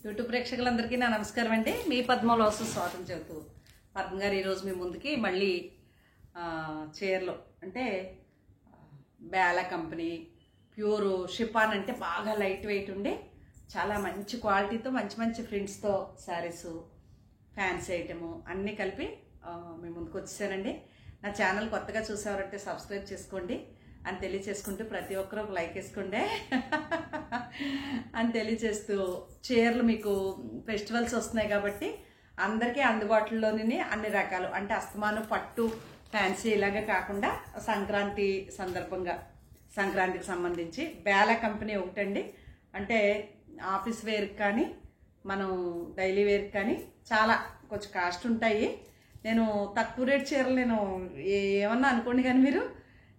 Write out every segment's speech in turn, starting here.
YouTube ప్రేక్షకులందరికీ నా నమస్కారం అండి. మీ పద్మలోసు స్వాగతం చెబుతూ పద్మ గారు ఈరోజు మీ ముందుకి మళ్ళీ చీరలు అంటే బేలా కంపెనీ ప్యూర్ షిఫాన్ అంటే బాగా లైట్ వెయిట్ ఉండే చాలా మంచి క్వాలిటీతో మంచి మంచి ప్రింట్స్తో శారీస్ ఫ్యాన్సీ ఐటము అన్నీ కలిపి మీ ముందుకు వచ్చేసానండి. నా ఛానల్ కొత్తగా చూసేవారంటే సబ్స్క్రైబ్ చేసుకోండి అని తెలియచేసుకుంటూ ప్రతి ఒక్కరు ఒక లైక్ వేసుకోండి అని తెలియచేస్తూ చీరలు మీకు ఫెస్టివల్స్ వస్తున్నాయి కాబట్టి అందరికీ అందుబాటులోని అన్ని రకాలు అంటే అస్తమానం పట్టు ఫ్యాన్సీ ఇలాగే కాకుండా సంక్రాంతి సందర్భంగా సంక్రాంతికి సంబంధించి బేలా కంపెనీ ఒకటండి. అంటే ఆఫీస్ వేర్కి కానీ మనం డైలీ వేర్కి కానీ చాలా కొంచెం కాస్ట్ ఉంటాయి. నేను తక్కువ రేట్ చీరలు నేను ఏమన్నా అనుకోండి కానీ మీరు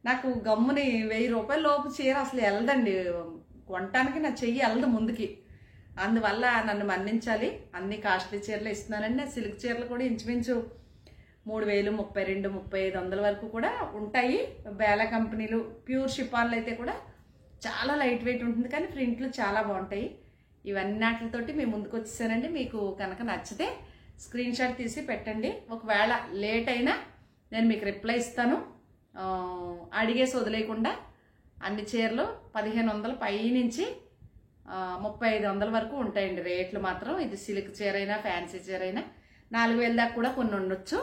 నాకు గమ్ముని 1000 రూపాయల లోపు చీర అసలు వెళ్ళదండి, కొనటానికి నా చెయ్యి వెళ్ళదు ముందుకి. అందువల్ల నన్ను మన్నించాలి. అన్ని కాస్ట్లీ చీరలు ఇస్తున్నానండి. సిల్క్ చీరలు కూడా ఇంచుమించు 3000, 32, 3500 వరకు కూడా ఉంటాయి. బేలా కంపెనీలు ప్యూర్ షిఫాన్లు అయితే కూడా చాలా లైట్ వెయిట్ ఉంటుంది కానీ ప్రింట్లు చాలా బాగుంటాయి. ఇవన్నిటితోటి మేము ముందుకు వచ్చేసానండి. మీకు కనుక నచ్చితే స్క్రీన్ షాట్ తీసి పెట్టండి. ఒకవేళ లేట్ అయినా నేను మీకు రిప్లై ఇస్తాను. అడిగేసి వదిలేయకుండా అన్ని చీరలు 1500 పై నుంచి 3500 వరకు ఉంటాయండి రేట్లు మాత్రం. ఇది సిల్క్ చీర అయినా ఫ్యాన్సీ చీర అయినా 4000 దాకా కూడా కొన్ని ఉండొచ్చు.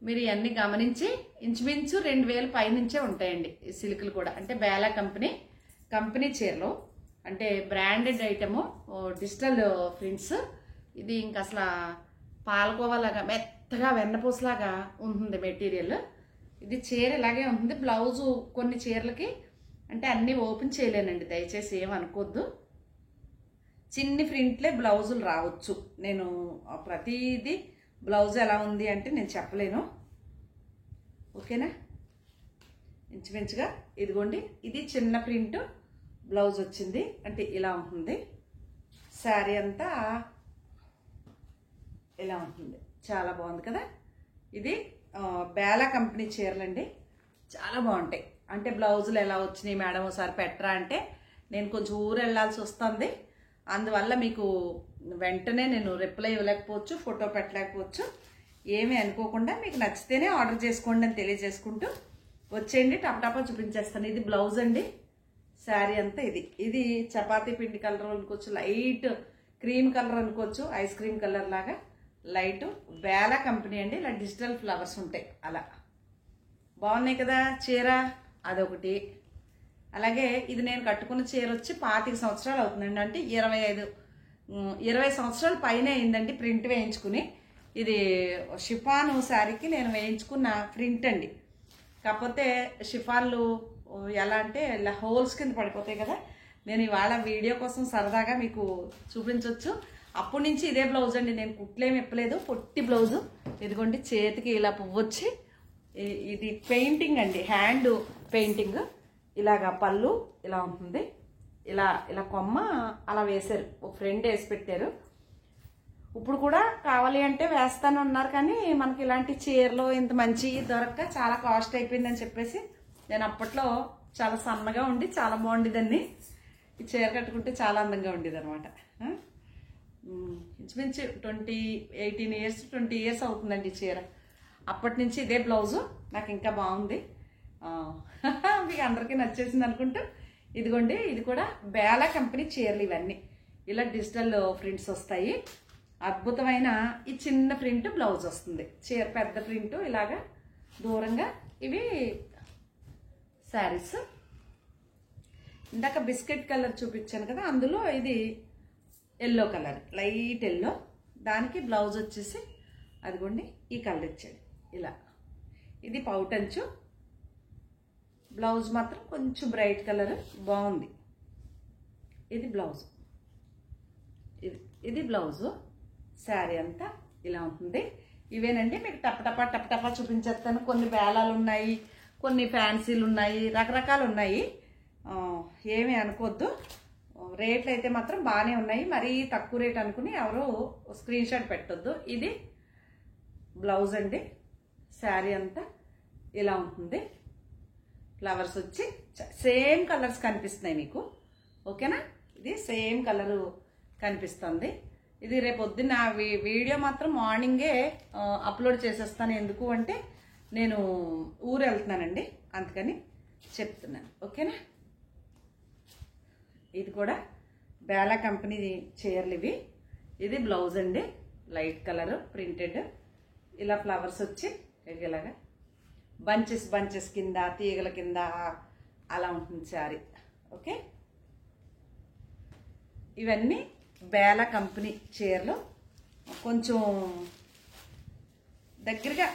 మీరు ఇవన్నీ గమనించి ఇంచుమించు 2000 పై నుంచే ఉంటాయండి ఈ సిల్క్లు కూడా. అంటే బేలా కంపెనీ చీరలు అంటే బ్రాండెడ్ ఐటము, డిజిటల్ ప్రింట్స్. ఇది ఇంక అసలు పాలకోవలాగా మెత్తగా వెన్నపూసలాగా ఉంటుంది మెటీరియల్. ఇది చీర ఇలాగే ఉంటుంది. బ్లౌజు కొన్ని చీరలకి అంటే అన్నీ ఓపెన్ చేయలేనండి, దయచేసి ఏమనుకోద్దు. చిన్ని ప్రింట్లే బ్లౌజులు రావచ్చు. నేను ప్రతిదీ బ్లౌజ్ ఎలా ఉంది అంటే నేను చెప్పలేను, ఓకేనా. ఇంచుమించుగా ఇదిగోండి, ఇది చిన్న ప్రింట్ బ్లౌజ్ వచ్చింది. అంటే ఇలా ఉంటుంది. శారీ అంతా ఇలా ఉంటుంది. చాలా బాగుంది కదా. ఇది బేలా కంపెనీ చీరలండి, చాలా బాగుంటాయి. అంటే బ్లౌజులు ఎలా వచ్చినాయి మేడం ఒకసారి పెట్టరా అంటే నేను కొంచెం ఊరు వెళ్ళాల్సి వస్తుంది. అందువల్ల మీకు వెంటనే నేను రిప్లై ఇవ్వలేకపోవచ్చు, ఫోటో పెట్టలేకపోవచ్చు. ఏమీ అనుకోకుండా మీకు నచ్చితేనే ఆర్డర్ చేసుకోండి అని తెలియజేసుకుంటూ వచ్చేయండి. టపటపా చూపించేస్తాను. ఇది బ్లౌజ్ అండి. శారీ అంతా ఇది చపాతీ పిండి కలర్ అనుకోవచ్చు, లైట్ క్రీమ్ కలర్ అనుకోవచ్చు, ఐస్ క్రీమ్ కలర్ లాగా లైట్. బేలా కంపెనీ అండి. ఇలా డిజిటల్ ఫ్లవర్స్ ఉంటాయి. అలా బాగున్నాయి కదా చీర. అదొకటి. అలాగే ఇది నేను కట్టుకున్న చీర వచ్చి 25 సంవత్సరాలు అవుతుందండి. అంటే 20 సంవత్సరాల పైన అయిందండి ప్రింట్ వేయించుకుని. ఇది షిఫాను శారీకి నేను వేయించుకున్న ప్రింట్ అండి. కాకపోతే షిఫాన్లు ఎలా అంటే ఇలా హోల్స్ కింద పడిపోతాయి కదా. నేను ఇవాళ వీడియో కోసం సరదాగా మీకు చూపించవచ్చు. అప్పటి నుంచి ఇదే బ్లౌజ్ అండి. నేను కుట్లేమి ఇప్పలేదు, పొట్టి బ్లౌజు. ఇదిగోండి, చేతికి ఇలా పువ్వు వచ్చి ఇది పెయింటింగ్ అండి, హ్యాండ్ పెయింటింగ్. ఇలాగా పళ్ళు ఇలా ఉంటుంది. ఇలా కొమ్మ అలా వేశారు, ఒక ఫ్రెండ్ వేసి పెట్టారు. ఇప్పుడు కూడా కావాలి అంటే వేస్తాను అన్నారు కానీ మనకి ఇలాంటి చీరలు ఇంత మంచి దొరక్క చాలా కాస్ట్ అయిపోయిందని చెప్పేసి నేను అప్పట్లో చాలా సన్నగా ఉండి చాలా బాగుండేదాన్ని. ఈ చీర కట్టుకుంటే చాలా అందంగా ఉండేది అనమాట. ఇంచుమించు 20 ఇయర్స్ అవుతుందండి ఈ చీర. అప్పటి నుంచి ఇదే బ్లౌజు నాకు ఇంకా బాగుంది. మీకు అందరికీ నచ్చేసింది అనుకుంటూ ఇదిగోండి, ఇది కూడా బేలా కంపెనీ చీరలు. ఇవన్నీ ఇలా డిజిటల్ ప్రింట్స్ వస్తాయి. అద్భుతమైన ఈ చిన్న ప్రింట్ బ్లౌజ్ వస్తుంది. చీర పెద్ద ప్రింట్ ఇలాగా దూరంగా. ఇవి శారీస్. ఇందాక బిస్కెట్ కలర్ చూపించాను కదా, అందులో ఇది ఎల్లో కలర్, లైట్ ఎల్లో. దానికి బ్లౌజ్ వచ్చేసి అదిగోండి ఈ కలర్ ఇచ్చాడు ఇలా. ఇది పౌటంచు. బ్లౌజ్ మాత్రం కొంచెం బ్రైట్ కలర్ బాగుంది. ఇది బ్లౌజ్. ఇది బ్లౌజు. శారీ అంతా ఇలా ఉంటుంది. ఇవేనండి మీకు టపటపా చూపించేస్తాను. కొన్ని బేలాలు ఉన్నాయి, కొన్ని ఫ్యాన్సీలు ఉన్నాయి, రకరకాలు ఉన్నాయి. ఏమీ అనుకోవద్దు. రేట్లు అయితే మాత్రం బాగానే ఉన్నాయి. మరీ తక్కువ రేట్ అనుకుని ఎవరు స్క్రీన్ షాట్ పెట్టొద్దు. ఇది బ్లౌజ్ అండి. శారీ అంతా ఇలా ఉంటుంది. ఫ్లవర్స్ వచ్చి సేమ్ కలర్స్ కనిపిస్తున్నాయి మీకు, ఓకేనా. ఇది సేమ్ కలరు కనిపిస్తుంది. ఇది రేపొద్దున వీడియో మాత్రం మార్నింగే అప్లోడ్ చేసేస్తాను. ఎందుకు అంటే నేను ఊరు వెళ్తున్నానండి, అందుకని చెప్తున్నాను. ఓకేనా. ఇది కూడా బేలా కంపెనీ చీరలు ఇవి. ఇది బ్లౌజ్ అండి, లైట్ కలర్ ప్రింటెడ్, ఇలా ఫ్లవర్స్ వచ్చి ఇలాగా బంచెస్ బంచెస్ కింద తీగల కింద అలా ఉంటుంది శారీ. ఓకే, ఇవన్నీ బేలా కంపెనీ చీరలు. కొంచెం దగ్గరగా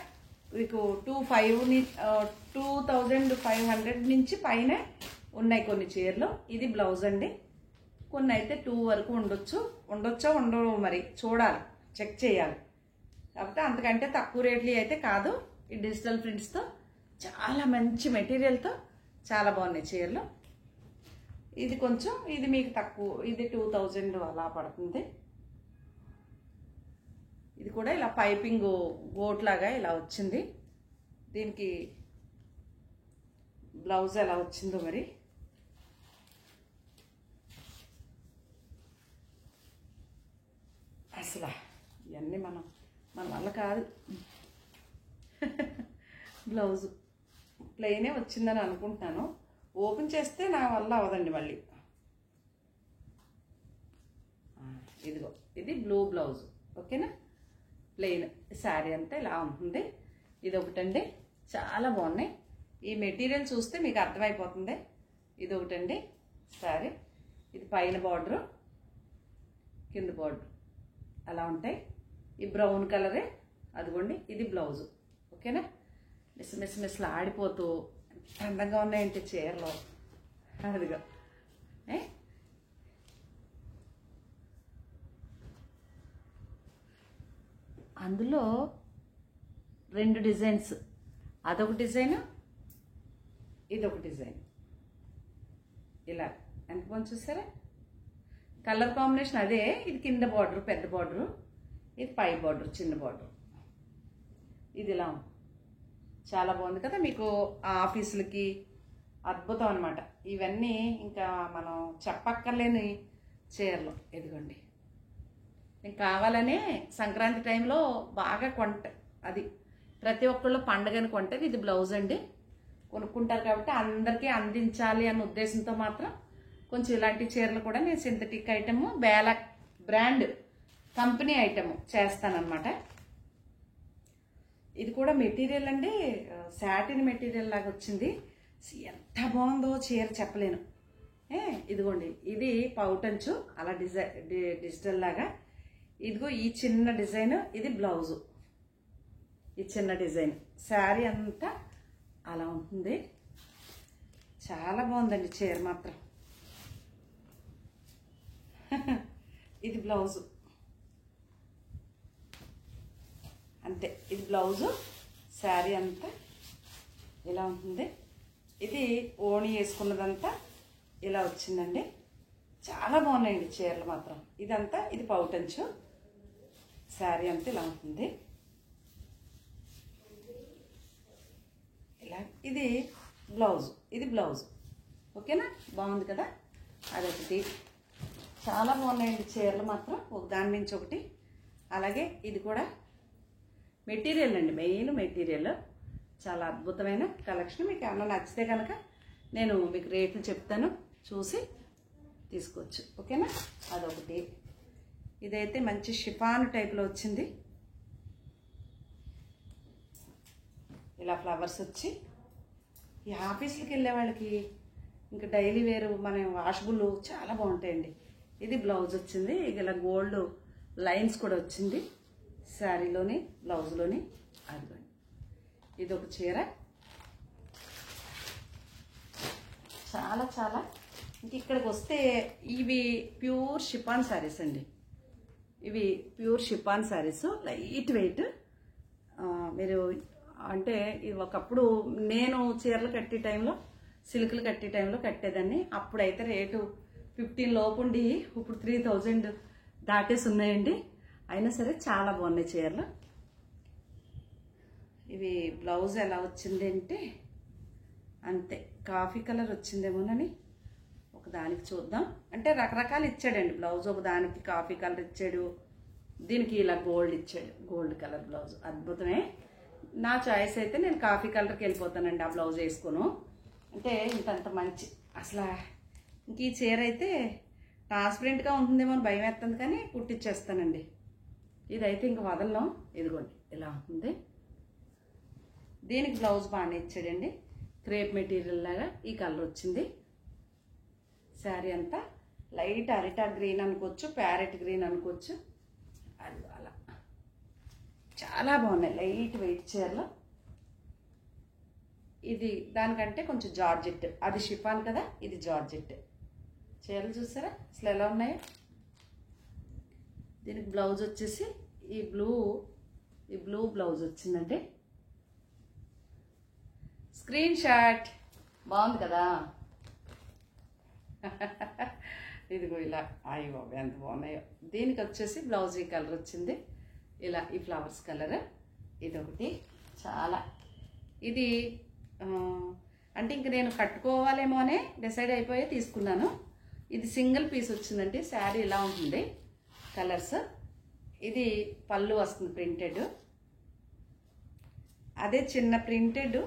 మీకు 2500 నుంచి పైన ఉన్నాయి కొన్ని చీరలు. ఇది బ్లౌజ్ అండి. కొన్ని అయితే 2 వరకు ఉండొచ్చో ఉండవు, మరి చూడాలి, చెక్ చేయాలి. కాకపోతే అంతకంటే తక్కువ రేట్లు అయితే కాదు. ఈ డిజిటల్ ప్రింట్స్తో చాలా మంచి మెటీరియల్తో చాలా బాగున్నాయి చీరలు. ఇది కొంచెం, ఇది మీకు తక్కువ, ఇది 2000 అలా పడుతుంది. ఇది కూడా ఇలా పైపింగ్ గోట్ లాగా ఇలా వచ్చింది. దీనికి బ్లౌజ్ ఎలా వచ్చిందో మరి. అసలు ఇవన్నీ మన వల్ల కాదు. బ్లౌజ్ ప్లెయినే వచ్చిందని అనుకుంటున్నాను. ఓపెన్ చేస్తే నా వల్ల అవదండి మళ్ళీ. ఇదిగో ఇది బ్లూ బ్లౌజ్. ఓకేనా, ప్లెయిన్ శారీ అంతా ఇలా ఉంటుంది. ఇది ఒకటండి, చాలా బాగున్నాయి. ఈ మెటీరియల్ చూస్తే మీకు అర్థమైపోతుంది. ఇది ఒకటండి శారీ. ఇది పైన బార్డరు, కింద బార్డర్ అలా ఉంటాయి. ఈ బ్రౌన్ కలరే అదిగోండి, ఇది బ్లౌజు. ఓకేనా, మిస్లు ఆడిపోతూ ఎంత అందంగా ఉన్నాయంటే చీరలో. అదిగో అందులో 2 డిజైన్స్, అదొక డిజైన్, ఇదొక డిజైన్. ఇలా ఎంత బాగుంది చూసారా, కలర్ కాంబినేషన్ అదే. ఇది కింద బార్డర్ పెద్ద బార్డరు, ఇది పై బార్డర్ చిన్న బార్డర్. ఇది ఇలా చాలా బాగుంది కదా. మీకు ఆఫీసులకి అద్భుతం అనమాట. ఇవన్నీ ఇంకా మనం చెప్పక్కర్లేని చీరలు. ఇదిగోండి, నేను కావాలనే సంక్రాంతి టైంలో బాగా అది ప్రతి ఒక్కళ్ళు పండగని కొంటది. ఇది బ్లౌజ్ అండి, కొనుక్కుంటారు కాబట్టి అందరికీ అందించాలి అన్న ఉద్దేశంతో మాత్రం కొంచెం ఇలాంటి చీరలు కూడా నేను synthetic item, Bela brand company item చేస్తానన్నమాట. ఇది కూడా మెటీరియల్ అండి, సాటిన్ మెటీరియల్ లాగా వచ్చింది. ఎంత బాగుందో చీర చెప్పలేను. ఇదిగోండి, ఇది పౌటంచు అలా డిజిటల్ లాగా. ఇదిగో ఈ చిన్న డిజైన్, ఇది బ్లౌజు. ఈ చిన్న డిజైన్ శారీ అంతా అలా ఉంటుంది. చాలా బాగుందండి చీర మాత్రం. ఇది బ్లౌజు అంతే. ఇది బ్లౌజు, శారీ అంతా ఇలా ఉంటుంది. ఇది ఓణి వేసుకున్నదంతా ఇలా వచ్చిందండి. చాలా బాగున్నాయండి చీరలు మాత్రం. ఇదంతా ఇది పౌటంచు, శారీ అంతా ఇలా ఉంటుంది. ఇలా ఇది బ్లౌజ్, ఇది బ్లౌజ్. ఓకేనా, బాగుంది కదా. అదొకటి. చాలా బాగున్నాయండి చీరలు మాత్రం, ఒక దాని నుంచి ఒకటి. అలాగే ఇది కూడా మెటీరియల్ అండి, మెయిన్ మెటీరియల్. చాలా అద్భుతమైన కలెక్షన్. మీకు ఏమన్నా నచ్చితే కనుక నేను మీకు రేట్లు చెప్తాను, చూసి తీసుకోవచ్చు. ఓకేనా, అదొకటి. ఇదైతే మంచి షిఫాన్ టైప్లో వచ్చింది. ఇలా ఫ్లవర్స్ వచ్చి ఈ ఆఫీసులకి వెళ్ళే వాళ్ళకి ఇంకా డైలీ వేరు మన వాషబుల్ చాలా బాగుంటాయండి. ఇది బ్లౌజ్ వచ్చింది, ఇలా గోల్డ్ లైన్స్ కూడా వచ్చింది శారీలోని, బ్లౌజ్లోని. అదిగోండి, ఇది ఒక చీర. చాలా చాలా ఇంక ఇక్కడికి వస్తే ఇవి ప్యూర్ షిఫాన్ శారీస్ అండి. ఇవి pure chiffon saris, light weight. మీరు అంటే ఒకప్పుడు నేను చీరలు కట్టే టైంలో, సిల్క్లు కట్టే టైంలో కట్టేదాన్ని. అప్పుడైతే రేటు 15 లోపుండి, ఇప్పుడు 3000 దాటేసి ఉన్నాయండి. అయినా సరే చాలా బాగున్నాయి చీరలు. ఇవి బ్లౌజ్ ఎలా వచ్చింది అంటే అంతే, కాఫీ కలర్ వచ్చిందేమోనని ఒక దానికి చూద్దాం. అంటే రకరకాలు ఇచ్చాడండి బ్లౌజ్. ఒక దానికి కాఫీ కలర్ ఇచ్చాడు, దీనికి ఇలా గోల్డ్ ఇచ్చాడు, గోల్డ్ కలర్ బ్లౌజ్ అద్భుతమే. నా చాయిస్ అయితే నేను కాఫీ కలర్కి వెళ్ళిపోతానండి ఆ బ్లౌజ్ వేసుకోను. అంటే ఇంతంత మంచి అసలు ఇంక ఈ చీర అయితే ట్రాన్స్పరెంట్గా ఉంటుందేమో అని భయం వేస్తుంది, కానీ కుట్టిచ్చేస్తానండి. ఇదైతే ఇంక వదలను. ఇదిగోండి ఇలా ఉంటుంది. దీనికి బ్లౌజ్ బాగానే ఇచ్చాడండి, క్రేప్ మెటీరియల్ లాగా ఈ కలర్ వచ్చింది. శారీ అంతా లైట్ అరిటా గ్రీన్ అనుకోవచ్చు, ప్యారెట్ గ్రీన్ అనుకోవచ్చు. అది అలా చాలా బాగున్నాయి లైట్ వెయిట్ చీరలు. ఇది దానికంటే కొంచెం జార్జెట్, అది షిఫాన్ కదా, ఇది జార్జెట్. చీరలు చూసారా అసలు ఎలా ఉన్నాయో. దీనికి బ్లౌజ్ వచ్చేసి ఈ బ్లూ బ్లౌజ్ వచ్చిందండి. స్క్రీన్ షాట్ బాగుంది కదా. ఇదిగో ఇలా అయ్యో ఎంత బాగున్నాయో. దీనికి వచ్చేసి బ్లౌజ్ ఈ కలర్ వచ్చింది, ఇలా ఈ ఫ్లవర్స్ కలర్. ఇదొకటి చాలా ఇది అంటే ఇంక నేను కట్టుకోవాలేమో అనే డిసైడ్ అయిపోయి తీసుకున్నాను. ఇది సింగిల్ పీస్ వచ్చిందండి. శారీ ఇలా ఉంటుంది కలర్స్. ఇది పళ్ళు వస్తుంది ప్రింటెడ్, అదే చిన్న ప్రింటెడ్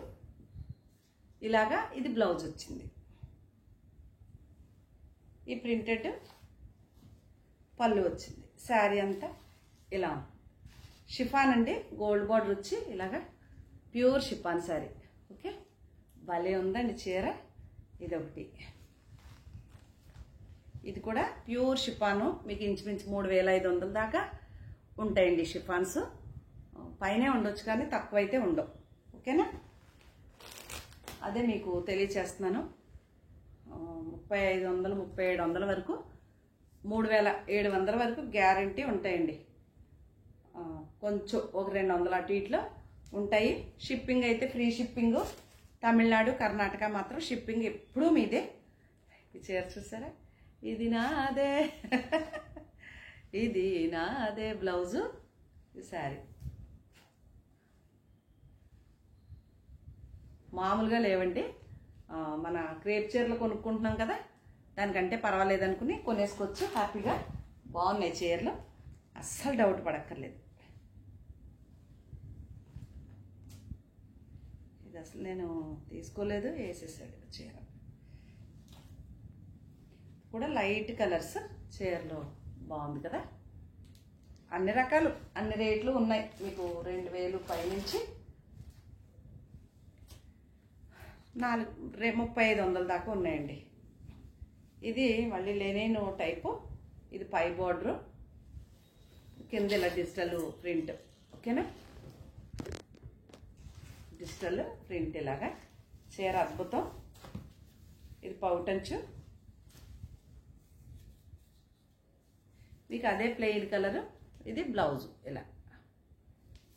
ఇలాగా ఇది బ్లౌజ్ వచ్చింది. ఈ ప్రింటెడ్ పళ్ళు వచ్చింది. శారీ అంతా ఇలా షిఫాన్ అండి, గోల్డ్ బార్డర్ వచ్చి ఇలాగా ప్యూర్ షిఫాన్ శారీ. ఓకే, భలే ఉందండి చీర. ఇదొకటి, ఇది కూడా ప్యూర్ షిఫాను. మీకు ఇంచుమించు 3500 దాకా ఉంటాయండి షిఫాన్స్. పైనే ఉండొచ్చు కానీ తక్కువైతే ఉండవు. ఓకేనా, అదే మీకు తెలియచేస్తున్నాను. 3500 3700 వరకు, 3700 వరకు గ్యారంటీ ఉంటాయండి. కొంచెం ఒక 200 అటు ఇట్లో ఉంటాయి. షిప్పింగ్ అయితే ఫ్రీ షిప్పింగ్. తమిళనాడు కర్ణాటక మాత్రం షిప్పింగ్ ఎప్పుడూ మీదే. ఈ చీర చూసారా, ఇది నాదే ఇది నాదే బ్లౌజు, ఈ శారీ మామూలుగా లేవండి. మన క్రేప్ చీరలు కొనుక్కుంటున్నాం కదా, దానికంటే పర్వాలేదు అనుకుని కొనేసుకోవచ్చు హ్యాపీగా. బాగున్నాయి చీరలు, అస్సలు డౌట్ పడక్కర్లేదు. ఇది అసలు నేను తీసుకోలేదు, వేసేసాడు చీర కూడా. లైట్ కలర్స్ చీరలు బాగుంది కదా. అన్ని రకాలు అన్ని రేట్లు ఉన్నాయి మీకు. 2000 పైనుంచి 3500 దాకా ఉన్నాయండి. ఇది మళ్ళీ లెనిన్ టైపు. ఇది పై బార్డరు, కింద ఇలా డిజిటల్ ప్రింట్. ఓకేనా, డిజిటల్ ప్రింట్ ఇలాగా. చీర అద్భుతం. ఇది పౌటంచు, మీకు అదే ప్లెయిన్ కలరు. ఇది బ్లౌజు ఇలా.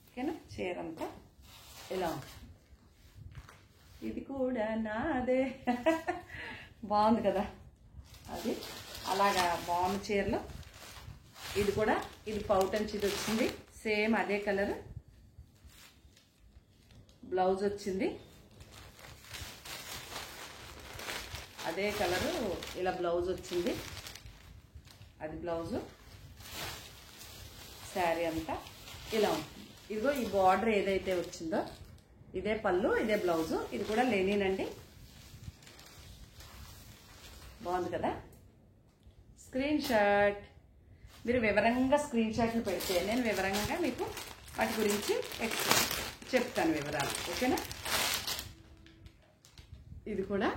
ఓకేనా, చీర అంతా ఇలా ఉంటుంది. ఇది కూడా నాదే బాగుంది కదా. అది అలాగా బాగుంది చీరలు. ఇది కూడా, ఇది పౌటంచ్ ఇది వచ్చింది, సేమ్ అదే కలర్. బ్లౌజ్ వచ్చింది అదే కలరు, ఇలా బ్లౌజ్ వచ్చింది. అది బ్లౌజు. శారీ అంతా ఇలా ఉంటుంది. ఇదిగో ఈ బార్డర్ ఏదైతే వచ్చిందో ఇదే పళ్ళు, ఇదే బ్లౌజు. ఇది కూడా లెనిన్ అండి. బాగుంది కదా. స్క్రీన్ షాట్ మీరు వివరంగా స్క్రీన్ షాట్లు పెడితే నేను వివరంగా మీకు వాటి గురించి చెప్తాను వివరాలు. ఓకేనా, ఇది కూడా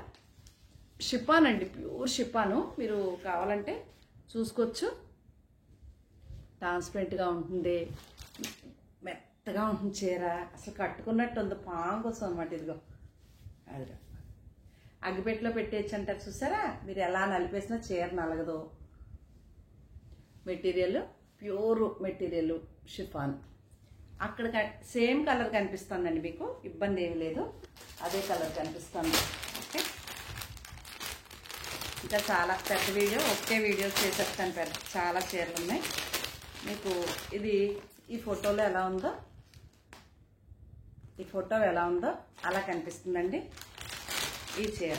షిఫాన్ అండి, ప్యూర్ షిఫాను. మీరు కావాలంటే చూసుకోవచ్చు. ట్రాన్స్పరెంట్గా ఉంటుంది, మెత్తగా ఉంటుంది చీర. అసలు కట్టుకున్నట్టు ఉంది, పాము కోసం అనమాట. ఇదిగో అది అగ్గిపెట్టెలో పెట్టేయచ్చు అంటారు చూసారా. మీరు ఎలా నలిపేసినా చీర నలగదు. Material pure material chiffon. అక్కడ సేమ్ కలర్ కనిపిస్తుందండి మీకు, ఇబ్బంది ఏమి లేదు. అదే కలర్ కనిపిస్తుంది. ఓకే, ఇంకా చాలా పెద్ద వీడియో, ఒకే వీడియో చేసేస్తాను. పెద్ద చాలా చీరలు ఉన్నాయి మీకు. ఇది ఈ ఫోటోలో ఎలా ఉందో, ఈ ఫోటో ఎలా ఉందో అలా కనిపిస్తుందండి ఈ చీర.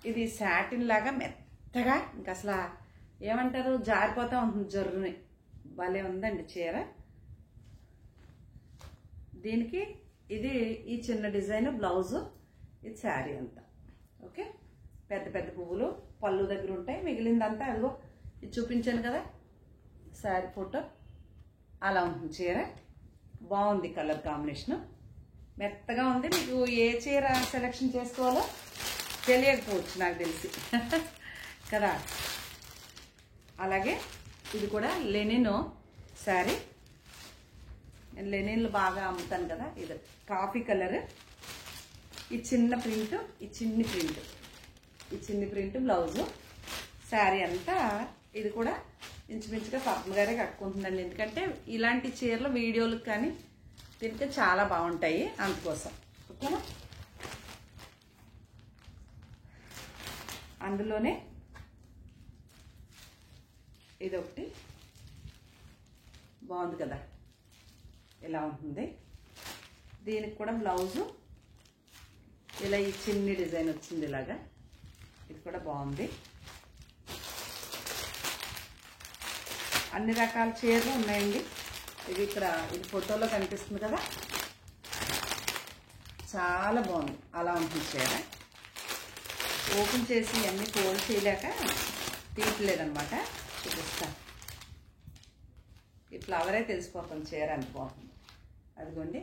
ఇది సాటిన్ లాగా మెత్తగా, ఇంకా అసలు ఏమంటారు, జారిపోతా ఉంటుంది జర్రుని. భలే ఉందండి చీర. దీనికి ఇది ఈ చిన్న డిజైన్ బ్లౌజు, ఇది శారీ అంతా. ఓకే, పెద్ద పెద్ద పువ్వులు పళ్ళు దగ్గర ఉంటాయి. మిగిలిందంతా అదిగో ఇది చూపించాను కదా శారీ ఫోటో, అలా ఉంటుంది చీర. బాగుంది కలర్ కాంబినేషన్, మెత్తగా ఉంది. మీకు ఏ చీర సెలెక్షన్ చేసుకోవాలో తెలియకపోవచ్చు నాకు తెలిసి కదా. అలాగే ఇది కూడా లెనిన్ శారీ. నేను లెనిన్లు బాగా అమ్ముతాను కదా. ఇది కాఫీ కలర్, ఈ చిన్న ప్రింట్, ఈ చిన్ని ప్రింట్ బ్లౌజు, శారీ అంతా. ఇది కూడా ఇంచుమించుగా పద్మ గారే కట్టుకుంటుందండి. ఎందుకంటే ఇలాంటి చీరలు వీడియోలకు కానీ తింటే చాలా బాగుంటాయి, అందుకోసం. ఓకేనా. అందులోనే ఇదొకటి బాగుంది కదా, ఇలా ఉంటుంది. దీనికి కూడా బ్లౌజు ఇలా ఈ చిన్ని డిజైన్ వచ్చింది ఇలాగా. ఇది కూడా బాగుంది. అన్ని రకాల చీరలు ఉన్నాయండి. ఇది ఇక్కడ ఇది ఫోటోలో కనిపిస్తుంది కదా, చాలా బాగుంది. అలా ఉంటుంది చీర. ఓపెన్ చేసి అన్ని ఫోల్డ్ చేయలేక తీయట్లేదనమాట. చూపిస్తా. ఈ ఫ్లవరే తెలిసిపోతుంది చీర ఎంత బాగుంది. అదిగోండి,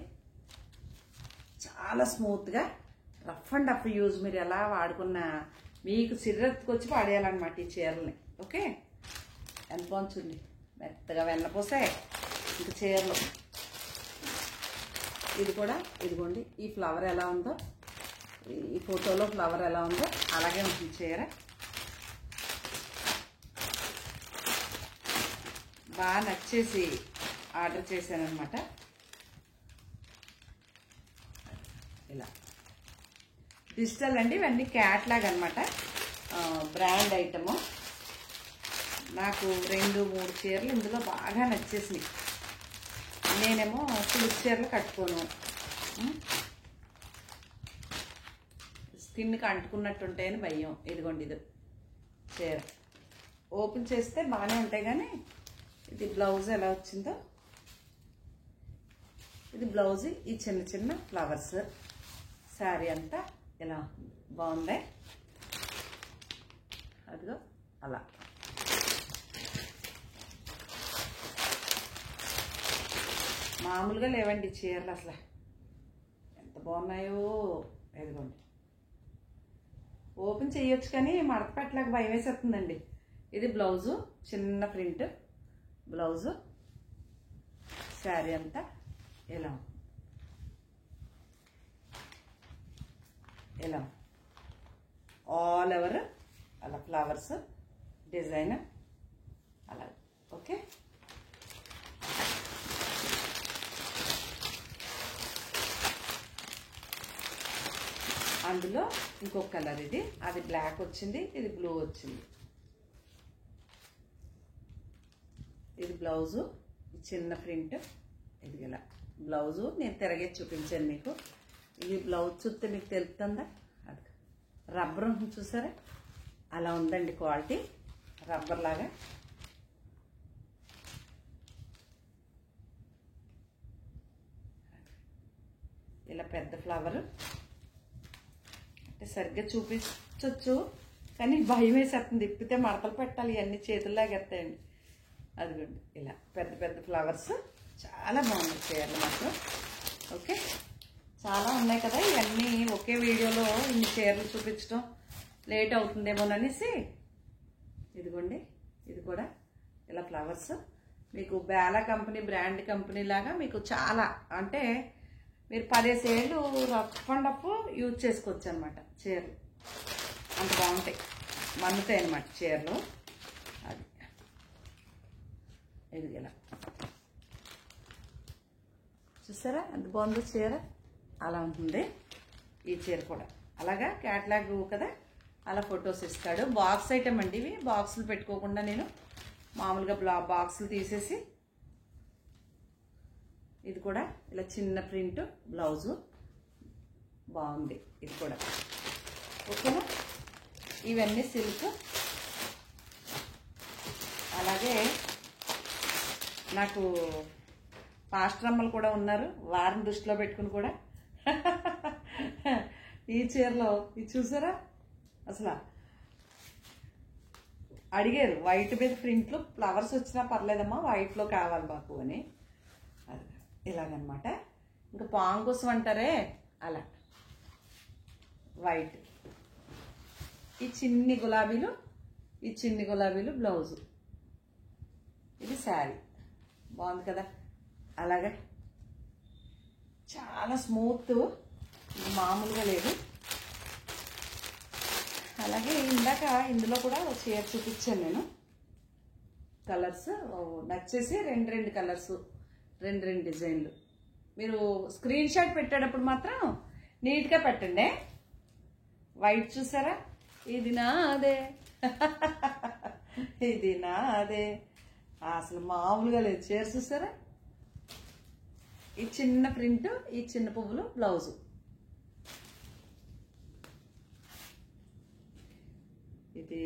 చాలా స్మూత్గా, రఫ్ అండ్ టఫ్ యూజ్. మీరు ఎలా వాడుకున్నా మీకు సిర్రెత్తుకొచ్చి పాడేయాలన్నమాట ఈ చీరల్ని. ఓకే, ఎంత బాగుంది చూడండి, మెత్తగా వెన్నపోసాయి ఇంక చీరలు. ఇది కూడా ఇదిగోండి, ఈ ఫ్లవర్ ఎలా ఉందో, ఈ ఫోటోలో ఫ్లవర్ ఎలా ఉందో అలాగే ఉంటుంది చీర. బాగా నచ్చేసి ఆర్డర్ చేశాను అనమాట. ఇలా డిజిటల్ అండి, ఇవన్నీ క్యాట్లాగ్ అనమాట, బ్రాండ్ ఐటము. నాకు 2-3 చీరలు ఇందులో బాగా నచ్చేసినాయి. నేనేమో సిల్క్ చీరలు కట్టుకోను, స్కిన్కి అంటుకున్నట్టుంటాయని భయం. ఇదిగోండి, ఇది చీర ఓపెన్ చేస్తే బాగానే ఉంటాయి, కానీ ఇది బ్లౌజ్ ఎలా వచ్చిందో. ఇది బ్లౌజ్, ఈ చిన్న చిన్న ఫ్లవర్స్. శారీ అంతా ఇలా బాగుంది. అదిగో అలా. మామూలుగా లేవండి చీరలు, అసలు ఎంత బాగున్నాయో. ఎదిగోండి, ఓపెన్ చేయొచ్చు కానీ మడత పెట్టలేక భయం వేసేస్తుందండి. ఇది బ్లౌజు, చిన్న ప్రింట్ బ్లౌజు. శారీ అంతా ఇలా ఇలా ఆల్ ఓవర్ అలా ఫ్లవర్స్ డిజైన్ అలా. ఓకే, అందులో ఇంకొక కలర్, ఇది అది బ్లాక్ వచ్చింది, ఇది బ్లూ వచ్చింది. ఇది బ్లౌజు, చిన్న ప్రింట్. ఇది ఇలా బ్లౌజు నేను తిరగేసి చూపించాను మీకు. ఇది బ్లౌజ్ చూస్తే మీకు తెలుస్తుందా, అది రబ్బర్ ఉంటుంది చూసారా, అలా ఉందండి క్వాలిటీ, రబ్బర్ లాగా. ఇలా పెద్ద ఫ్లవర్ అంటే సరిగ్గా చూపించవచ్చు, కానీ భయం వేసేస్తుంది. ఇప్పితే మడతలు పెట్టాలి, ఇవన్నీ చేతుల్లాగా ఎత్తాయండి. అదిగోండి, ఇలా పెద్ద పెద్ద ఫ్లవర్స్. చాలా బాగుంది చీరలు మాత్రం. ఓకే, చాలా ఉన్నాయి కదా, ఇవన్నీ ఒకే వీడియోలో ఇన్ని చీరలు చూపించడం లేట్ అవుతుందేమోననేసి. ఇదిగోండి, ఇది కూడా ఇలా ఫ్లవర్స్. మీకు బేలా కంపెనీ బ్రాండ్ కంపెనీ లాగా మీకు చాలా, అంటే మీరు 10 ఏళ్ళు రఫ్ అండ్ రఫ్ యూజ్ చేసుకోవచ్చు అనమాట చీరలు. అంత బాగుంటాయి, మన్నుతాయి అన్నమాట చీరలు. అది ఇది ఇలా చూసారా ఎంత బాగుందో చీర, అలా ఉంటుంది ఈ చీర కూడా. అలాగా క్యాట్లాగ్ కదా, అలా ఫొటోస్ ఇస్తాడు. బాక్స్ ఐటమ్ అండి ఇవి. బాక్సులు పెట్టుకోకుండా నేను మామూలుగా బాక్సులు తీసేసి. ఇది కూడా ఇలా చిన్న ప్రింట్ బ్లౌజు, బాగుంది ఇది కూడా. ఓకేనా, ఇవన్నీ సిల్క్. అలాగే నాకు పాస్టర్ అమ్మలు కూడా ఉన్నారు, వారిని దృష్టిలో పెట్టుకుని కూడా ఈ చీరలో ఇది చూసారా, అసలు అడిగారు వైట్ మీద ప్రింట్లు ఫ్లవర్స్ వచ్చినా పర్లేదమ్మా, వైట్లో కావాలి మాకు అని. అది ఇలాగనమాట. ఇంకా పాంగ్ కోసం అంటారే అలా వైట్. ఈ చిన్ని గులాబీలు బ్లౌజు, ఇది శారీ. బాగుంది కదా. అలాగే చాలా స్మూత్, మామూలుగా లేదు. అలాగే ఇందాక ఇందులో కూడా చీర చూపించాను నేను. కలర్స్ నచ్చేసి రెండు కలర్స్, రెండు డిజైన్లు. మీరు స్క్రీన్ షాట్ పెట్టేటప్పుడు మాత్రం నీట్గా పెట్టండి. వైట్ చూసారా, ఇది నాదే ఇది నాదే, అసలు మామూలుగా లేదు. చీర చూసారా, ఈ చిన్న ప్రింట్, ఈ చిన్న పువ్వులు బ్లౌజు. ఇది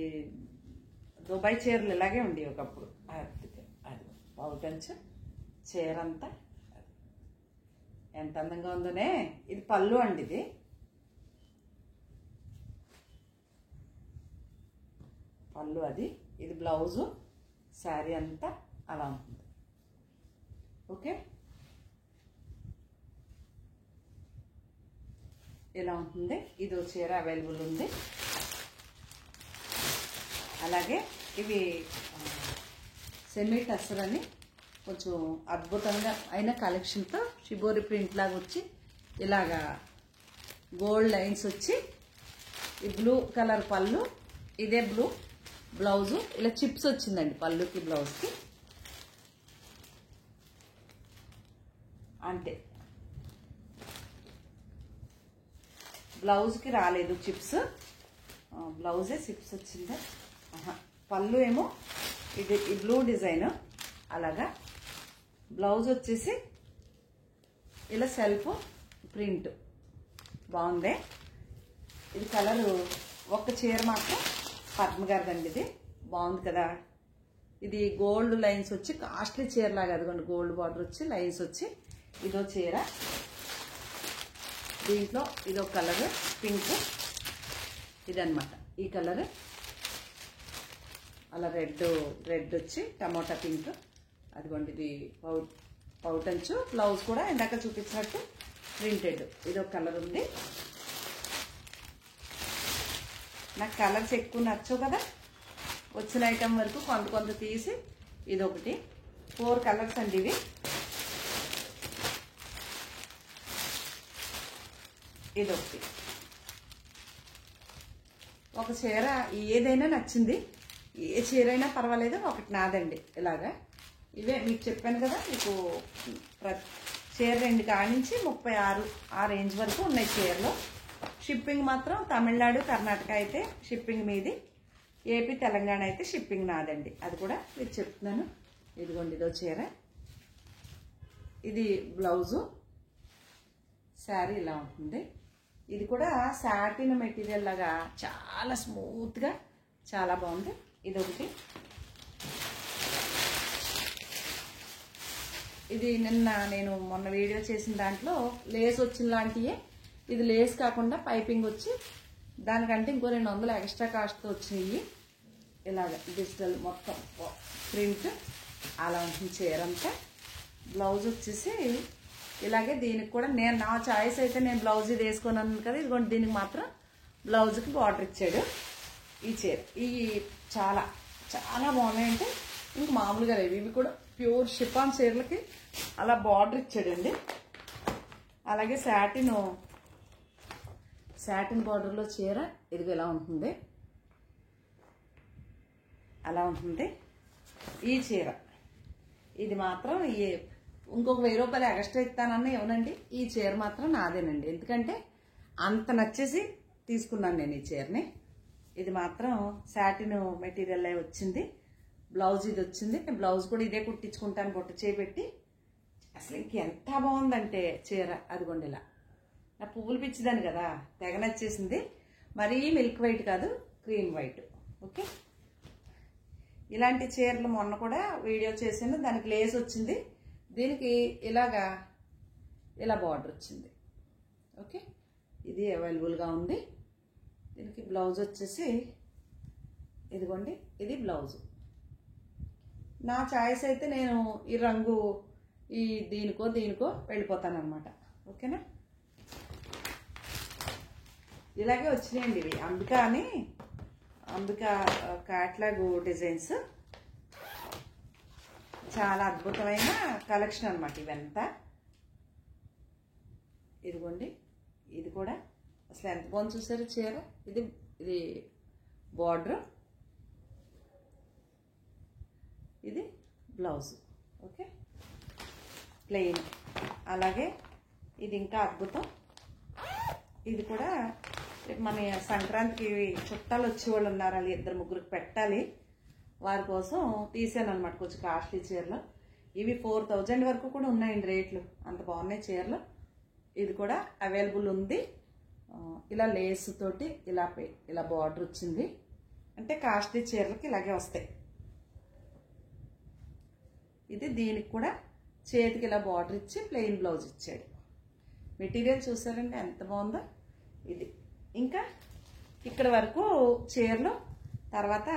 దుబాయ్ చీరలు ఇలాగే ఉండి ఒకప్పుడు. అది పౌటంచు చీర అంతా ఎంత అందంగా ఉందోనే. ఇది పళ్ళు అండి, ఇది పళ్ళు, అది ఇది బ్లౌజు. శారీ అంతా అలా ఉంటుంది. ఓకే, ఇలా ఉంటుంది. ఇది చీర అవైలబుల్ ఉంది. అలాగే ఇవి సెమీ టస్సర్ అని కొంచెం అద్భుతంగా అయిన కలెక్షన్తో షిబోరి ప్రింట్ లాగా వచ్చి ఇలాగా గోల్డ్ లైన్స్ వచ్చి, ఈ బ్లూ కలర్ పళ్ళు, ఇదే బ్లూ బ్లౌజు. ఇలా చిప్స్ వచ్చిందండి పళ్ళుకి బ్లౌజ్కి, అంతే. బ్లౌజ్కి రాలేదు చిప్స్, బ్లౌజే చిప్స్ వచ్చిందా. పళ్ళు ఏమో ఇది ఈ బ్లూ డిజైన్. అలాగా బ్లౌజ్ వచ్చేసి ఇలా సెల్ఫ్ ప్రింట్ బాగుంది. ఇది కలరు ఒక్క చీర మాత్రం పద్మ గారిదండి, ఇది బాగుంది కదా. ఇది గోల్డ్ లైన్స్ వచ్చి కాస్ట్లీ చీర లాగా, అదిగోండి గోల్డ్ బార్డర్ వచ్చి లైన్స్ వచ్చి. ఇదో చీర, దీంట్లో ఇదో కలర్ పింక్, ఇదన్నమాట ఈ కలర్. అలా రెడ్ వచ్చి టమోటా పింక్. అదిగోండి ఇది పౌటంచు. బ్లౌజ్ కూడా ఇందాక చూపించినట్టు ప్రింటెడ్. ఇదో కలర్ ఉంది. నాకు కలర్స్ ఎక్కువ నచ్చవు కదా, వచ్చిన ఐటెం వరకు కొంత తీసి ఇదొకటి. 4 కలర్స్ అండి ఇవి. ఇదొకటి. ఒక చీర ఏదైనా నచ్చింది, ఏ చీర అయినా పర్వాలేదు, ఒకటి నాదండి. ఇలాగా ఇవే మీకు చెప్పాను కదా, మీకు చీర 2 కానించి 36 ఆ రేంజ్ వరకు ఉన్నాయి చీరలు. షిప్పింగ్ మాత్రం తమిళనాడు కర్ణాటక అయితే షిప్పింగ్ మీది, ఏపీ తెలంగాణ అయితే షిప్పింగ్ నాదండి. అది కూడా మీకు చెప్తున్నాను. ఇదిగోండి ఇదో చీర, ఇది బ్లౌజు. శారీ ఇలా ఉంటుంది. ఇది కూడా సాటిన్ మెటీరియల్ లాగా చాలా స్మూత్గా చాలా బాగుంది. ఇదొకటి. ఇది నిన్న నేను మొన్న వీడియో చేసిన దాంట్లో లేస్ వచ్చిన లాంటియే. ఇది లేస్ కాకుండా పైపింగ్ వచ్చి దానికంటే ఇంకో 200 ఎక్స్ట్రా కాస్ట్తో వచ్చినాయి. ఇలాగ డిజిటల్ మొత్తం ప్రింట్ అలా ఉంటుంది చీర అంతా. బ్లౌజ్ వచ్చేసి ఇలాగే. దీనికి కూడా నా చాయిస్ అయితే నేను బ్లౌజ్ ఇది వేసుకున్నాను కదా, ఇదిగోండి దీనికి మాత్రం బ్లౌజ్కి బార్డర్ ఇచ్చాడు ఈ చీర. ఇవి చాలా చాలా బాగున్నాయంటే ఇంక మామూలుగా లేవు. ఇవి కూడా ప్యూర్ షిఫాన్ చీరలకి అలా బార్డర్ ఇచ్చాడండి. అలాగే సాటిన్ బార్డర్లో చీర ఇదిగో ఇలా ఉంటుంది, అలా ఉంటుంది ఈ చీర. ఇది మాత్రం ఇంకొక 1000 రూపాయలు ఎక్స్ట్రా ఇస్తానని ఇవ్వనండి. ఈ చీర మాత్రం నాదేనండి, ఎందుకంటే అంత నచ్చేసి తీసుకున్నాను నేను ఈ చీరని. ఇది మాత్రం సాటిన్ మెటీరియల్ వచ్చింది. బ్లౌజ్ ఇది వచ్చింది. నేను బ్లౌజ్ కూడా ఇదే కుట్టించుకుంటాను బొట్టు చేపెట్టి. అసలు ఇంకెంత బాగుందంటే చీర. అదిగోండి ఇలా. నా పువ్వులు పిచ్చిదాన్ని కదా, తెగ నచ్చేసింది. మరీ మిల్క్ వైట్ కాదు, క్రీమ్ వైట్. ఓకే, ఇలాంటి చీరలు మొన్న కూడా వీడియో చేసాను, దానికి లేస్ వచ్చింది, దీనికి ఇలా బార్డర్ వచ్చింది. ఓకే, ఇది అవైలబుల్గా ఉంది. దీనికి బ్లౌజ్ వచ్చేసి ఇదిగోండి, ఇది బ్లౌజు. నా చాయిస్ అయితే నేను ఈ రంగు దీనికో వెళ్ళిపోతాను అనమాట. ఓకేనా, ఇలాగే వచ్చినాయండి ఇవి. అంబికా క్యాట్లాగ్ డిజైన్స్, చాలా అద్భుతమైన కలెక్షన్ అనమాట ఇవంతా. ఇదిగోండి, ఇది కూడా అసలు ఎంత బాగుంది చూసారు చీర. ఇది బార్డర్, ఇది బ్లౌజ్. Okay, plain. అలాగే ఇది ఇంకా అద్భుతం. ఇది కూడా మన సంక్రాంతికి చుట్టాలు వచ్చేవాళ్ళు ఉన్నారు, వాళ్ళు 2-3 పెట్టాలి, వారి కోసం తీసాను అనమాట. కొంచెం కాస్ట్లీ చీరలు ఇవి. 4000 వరకు కూడా ఉన్నాయండి రేట్లు, అంత బాగున్నాయి చీరలు. ఇది కూడా అవైలబుల్ ఉంది. ఇలా లేస్ తోటి ఇలా బార్డర్ వచ్చింది. అంటే కాస్ట్లీ చీరలకి ఇలాగే వస్తాయి. ఇది దీనికి కూడా చేతికి ఇలా బార్డర్ ఇచ్చి ప్లెయిన్ బ్లౌజ్ ఇచ్చాడు. మెటీరియల్ చూసారండి ఎంత బాగుందో. ఇది ఇంకా ఇక్కడ వరకు చీరలు. తర్వాత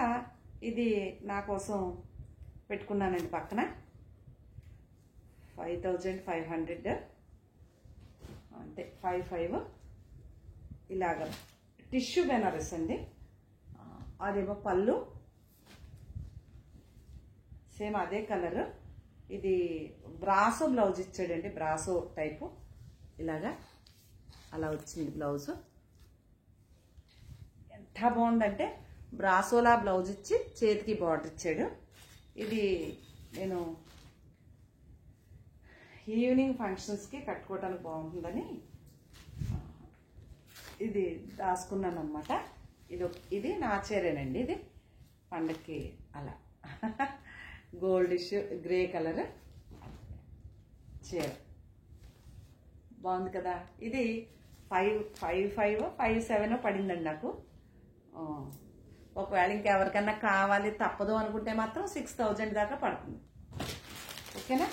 ఇది నా కోసం పెట్టుకున్నానండి పక్కన, 5500, అంటే 55. ఇలాగ టిష్యూ బెనారస్ అండి. అదేమో పళ్ళు, సేమ్ అదే కలర్. ఇది బ్రాసో బ్లౌజ్ ఇచ్చాడండి, బ్రాసో టైపు. ఇలాగా అలా వచ్చింది బ్లౌజు. ఎంత బాగుందంటే బ్రాసోలా బ్లౌజ్ ఇచ్చి చేతికి బార్డర్ ఇచ్చాడు. ఇది నేను ఈవినింగ్ ఫంక్షన్స్కి కట్టుకోవడానికి బాగుంటుందని ఇది దాచుకున్నాను అనమాట. ఇది నా చీరేనండి. ఇది పండక్కి అలా గోల్డిష్ గ్రే కలర్ చీర బాగుంది కదా. ఇది 5,500 పడిందండి నాకు. ఒకవేళ ఇంకెవరికన్నా కావాలి తప్పదు అనుకుంటే మాత్రం 6000 దాకా పడుతుంది. ఓకేనా,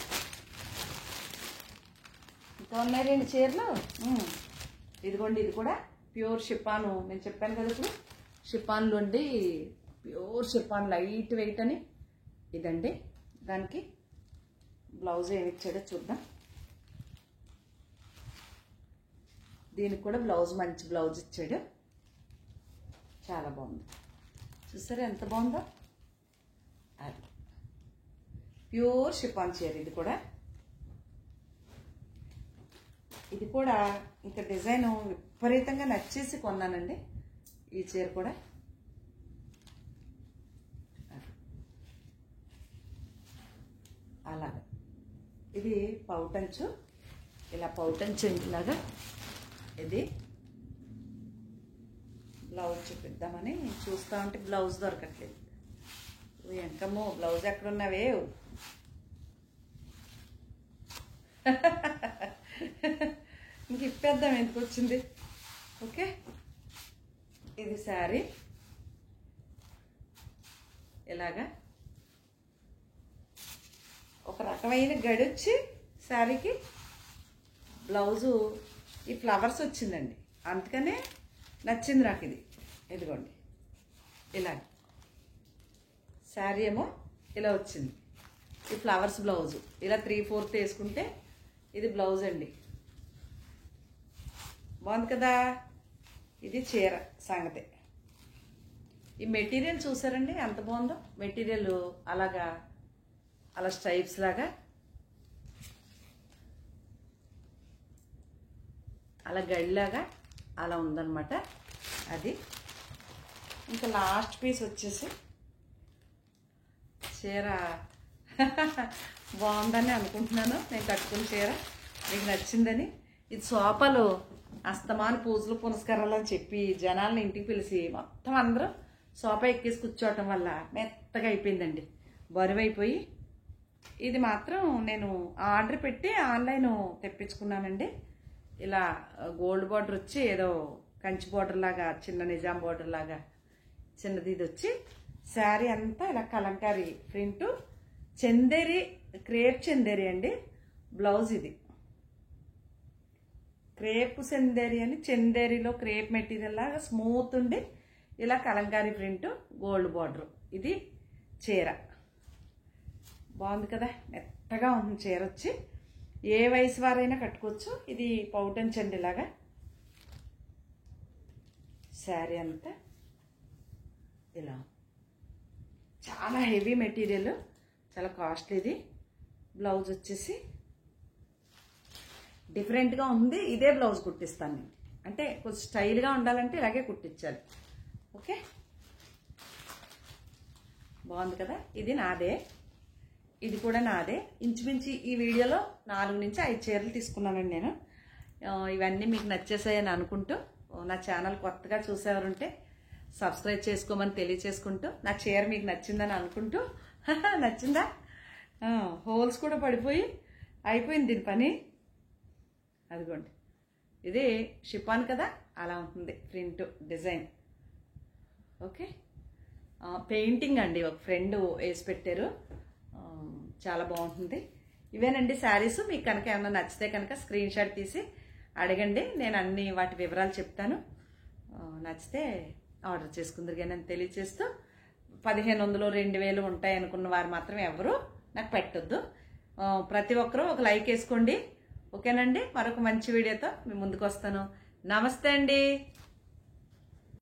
ఇంకా ఉన్నాయి 2 చీరలు. ఇదిగోండి, ఇది కూడా ప్యూర్ షిఫాను. నేను చెప్పాను కదా ఇప్పుడు షిఫాన్లోండి, ప్యూర్ షిఫాన్, లైట్ వెయిట్ అని. ఇదండి, దానికి బ్లౌజ్ ఏమి ఇచ్చాడో చూద్దాం. దీనికి కూడా బ్లౌజ్ మంచి బ్లౌజ్ ఇచ్చాడు, చాలా బాగుంది. చూసారా ఎంత బాగుందో. అది ప్యూర్ షిఫాన్ చీర. ఇది కూడా ఇంకా డిజైన్ విపరీతంగా నచ్చేసి కొన్నానండి ఈ చీర కూడా. అలాగా ఇది పౌటంచు, ఇలా పౌటంచు ఇలాగా. ఇది బ్లౌజ్ చూపిద్దామని చూస్తా ఉంటే బ్లౌజ్ దొరకట్లేదు. ఎంకమ్మో బ్లౌజ్ ఎక్కడున్నావే. ఇంక ఇప్పేద్దాం, ఎందుకు వచ్చింది. ఓకే, ఇది శారీ. ఇలాగా ఒక రకమైన గడొచ్చి శారీకి బ్లౌజు ఈ ఫ్లవర్స్ వచ్చిందండి, అందుకనే నచ్చింది నాకు ఇది. ఇదిగోండి, ఇలా శారీ ఏమో ఇలా వచ్చింది, ఈ ఫ్లవర్స్ బ్లౌజు ఇలా 3/4 వేసుకుంటే ఇది బ్లౌజ్ అండి. బాగుంది కదా. ఇది చీర సంగతే. ఈ మెటీరియల్ చూసారండి ఎంత బాగుందో. మెటీరియల్ అలా స్ట్రైప్స్ లాగా అలా గడిలాగా అలా ఉందన్నమాట. అది ఇంకా లాస్ట్ పీస్ వచ్చేసి చీర బాగుందని అనుకుంటున్నాను. నేను కట్టుకున్న చీర మీకు నచ్చిందని. ఇది సోఫాలో అస్తమాను పూజలు పునస్కారాలు అని చెప్పి జనాలను ఇంటికి పిలిచి మొత్తం అందరూ సోఫా ఎక్కేసి కూర్చోవటం వల్ల మెత్తగా అయిపోయిందండి, బరువైపోయి. ఇది మాత్రం నేను ఆర్డర్ పెట్టి ఆన్లైన్ తెప్పించుకున్నానండి. ఇలా గోల్డ్ బార్డర్ వచ్చి ఏదో కంచి బార్డర్ లాగా, చిన్న నిజాం బార్డర్ లాగా చిన్నది ఇది వచ్చి శారీ అంతా ఇలా కలంకారీ ప్రింట్, చందేరి క్రేప్ చందేరి అండి. బ్లౌజ్ ఇది క్రేప్ చందేరి అని, చందేరిలో క్రేప్ మెటీరియల్ లాగా స్మూత్ ఉండి ఇలా కలంకారీ ప్రింట్, గోల్డ్ బార్డర్. ఇది చీర బాగుంది కదా, మెత్తగా ఉంది చీర. వచ్చి ఏ వయసు వారైనా కట్టుకోవచ్చు. ఇది పౌటన్ చండిలాగా. శారీ అంతా ఇలా చాలా హెవీ మెటీరియల్, చాలా కాస్ట్లీది. బ్లౌజ్ వచ్చేసి డిఫరెంట్గా ఉంది. ఇదే బ్లౌజ్ కుట్టిస్తాను నేను, అంటే కొంచెం స్టైల్గా ఉండాలంటే ఇలాగే కుట్టించాలి. ఓకే, బాగుంది కదా. ఇది నాదే, ఇది కూడా నాదే. ఇంచుమించి ఈ వీడియోలో 4 నుంచి 5 చీరలు తీసుకున్నానండి నేను. ఇవన్నీ మీకు నచ్చేసాయని అనుకుంటూ, నా ఛానల్ కొత్తగా చూసేవారుంటే సబ్స్క్రైబ్ చేసుకోమని తెలియచేసుకుంటూ, నా చీర మీకు నచ్చిందని అనుకుంటూ, నచ్చిందా? హోల్స్ కూడా పడిపోయి అయిపోయింది దీని పని. అదిగోండి, ఇది షిఫాన్ కదా, అలా ఉంటుంది ప్రింట్ డిజైన్. ఓకే, పెయింటింగ్ అండి, ఒక ఫ్రెండ్ వేసి పెట్టారు, చాలా బాగుంటుంది. ఇవేనండి శారీస్. మీకు కనుక ఏమన్నా నచ్చితే కనుక స్క్రీన్ షాట్ తీసి అడగండి, నేను అన్ని వాటి వివరాలు చెప్తాను. నచ్చితే ఆర్డర్ చేసుకుందరు కానీ అని తెలియచేస్తూ, 1500 2000 ఉంటాయి అనుకున్న వారు మాత్రం ఎవరు నాకు పెట్టొద్దు. ప్రతి ఒక్కరూ ఒక లైక్ వేసుకోండి. ఓకేనండి, మరొక మంచి వీడియోతో మీ ముందుకు వస్తాను. నమస్తే అండి.